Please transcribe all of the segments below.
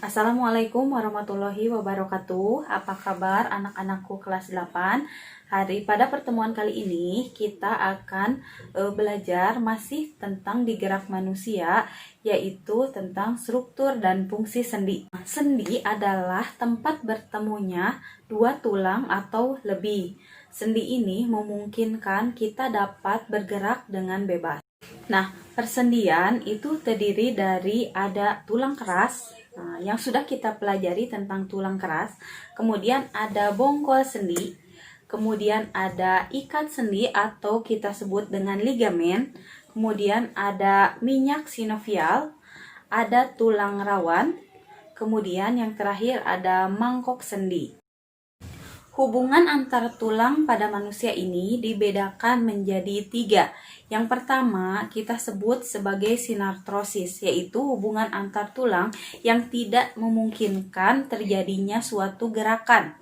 Assalamualaikum warahmatullahi wabarakatuh. Apa kabar anak-anakku kelas 8? Pada pertemuan kali ini kita akan belajar masih tentang digerak manusia, yaitu tentang struktur dan fungsi sendi. Sendi adalah tempat bertemunya dua tulang atau lebih. Sendi ini memungkinkan kita dapat bergerak dengan bebas. Nah, persendian itu terdiri dari ada tulang keras, yang sudah kita pelajari tentang tulang keras. Kemudian ada bongkol sendi, kemudian ada ikat sendi atau kita sebut dengan ligamen, kemudian ada minyak sinovial, ada tulang rawan, kemudian yang terakhir ada mangkok sendi. Hubungan antar tulang pada manusia ini dibedakan menjadi 3. Yang pertama kita sebut sebagai sinartrosis, yaitu hubungan antar tulang yang tidak memungkinkan terjadinya suatu gerakan.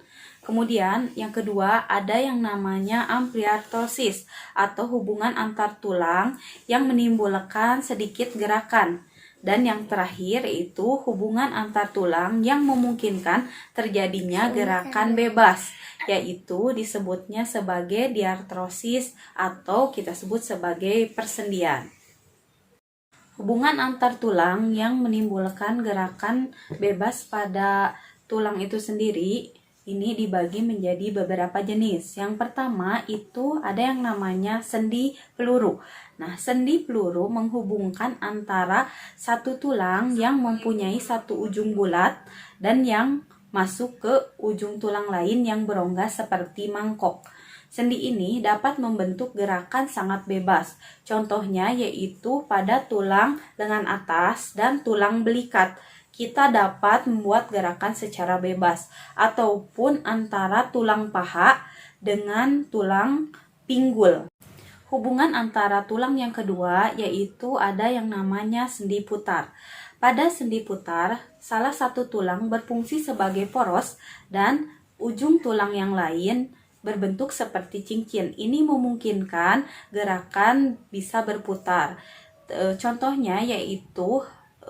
Kemudian yang kedua ada yang namanya ampliartrosis atau hubungan antar tulang yang menimbulkan sedikit gerakan. Dan yang terakhir itu hubungan antar tulang yang memungkinkan terjadinya gerakan bebas, yaitu disebutnya sebagai diartrosis atau kita sebut sebagai persendian. Hubungan antar tulang yang menimbulkan gerakan bebas pada tulang itu sendiri ini dibagi menjadi beberapa jenis. Yang pertama itu ada yang namanya sendi peluru. Nah, sendi peluru menghubungkan antara satu tulang yang mempunyai satu ujung bulat dan yang masuk ke ujung tulang lain yang berongga seperti mangkok. Sendi ini dapat membentuk gerakan sangat bebas. Contohnya yaitu pada tulang lengan atas dan tulang belikat. Kita dapat membuat gerakan secara bebas, ataupun antara tulang paha dengan tulang pinggul. Hubungan antara tulang yang kedua yaitu ada yang namanya sendi putar. Pada sendi putar, salah satu tulang berfungsi sebagai poros dan ujung tulang yang lain berbentuk seperti cincin. Ini memungkinkan gerakan bisa berputar. Contohnya yaitu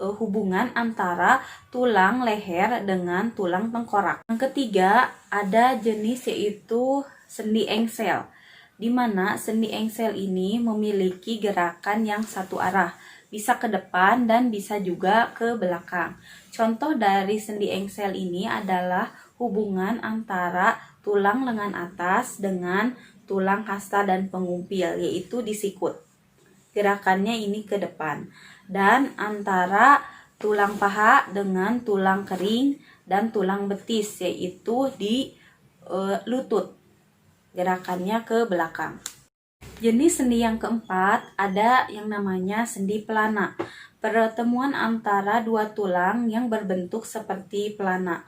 hubungan antara tulang leher dengan tulang tengkorak. Yang ketiga ada jenis yaitu sendi engsel, di mana sendi engsel ini memiliki gerakan yang satu arah, bisa ke depan dan bisa juga ke belakang. Contoh dari sendi engsel ini adalah hubungan antara tulang lengan atas dengan tulang hasta dan pengumpil, yaitu di sikut. Gerakannya ini ke depan. Dan antara tulang paha dengan tulang kering dan tulang betis, yaitu di lutut. Gerakannya ke belakang. Jenis sendi yang keempat ada yang namanya sendi pelana. Pertemuan antara dua tulang yang berbentuk seperti pelana.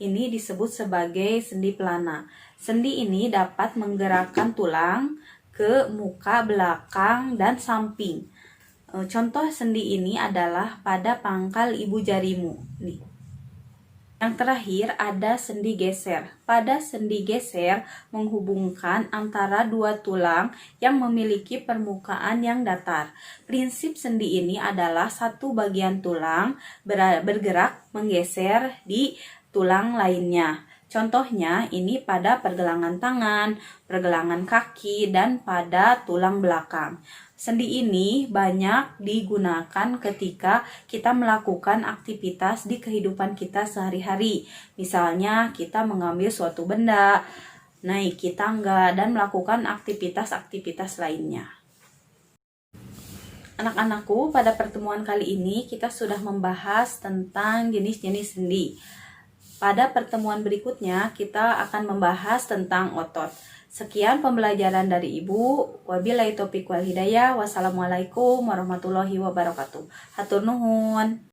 Ini disebut sebagai sendi pelana. Sendi ini dapat menggerakkan tulang ke muka, belakang, dan samping. Contoh sendi ini adalah pada pangkal ibu jarimu. Nih. Yang terakhir ada sendi geser. Pada sendi geser menghubungkan antara dua tulang yang memiliki permukaan yang datar. Prinsip sendi ini adalah satu bagian tulang bergerak menggeser di tulang lainnya. Contohnya ini pada pergelangan tangan, pergelangan kaki, dan pada tulang belakang. Sendi ini banyak digunakan ketika kita melakukan aktivitas di kehidupan kita sehari-hari. Misalnya kita mengambil suatu benda, naiki tangga, dan melakukan aktivitas-aktivitas lainnya. Anak-anakku, pada pertemuan kali ini kita sudah membahas tentang jenis-jenis sendi. Pada pertemuan berikutnya kita akan membahas tentang otot. Sekian pembelajaran dari Ibu. Wabillahi taufiq wal hidayah. Wassalamualaikum warahmatullahi wabarakatuh. Hatur nuhun.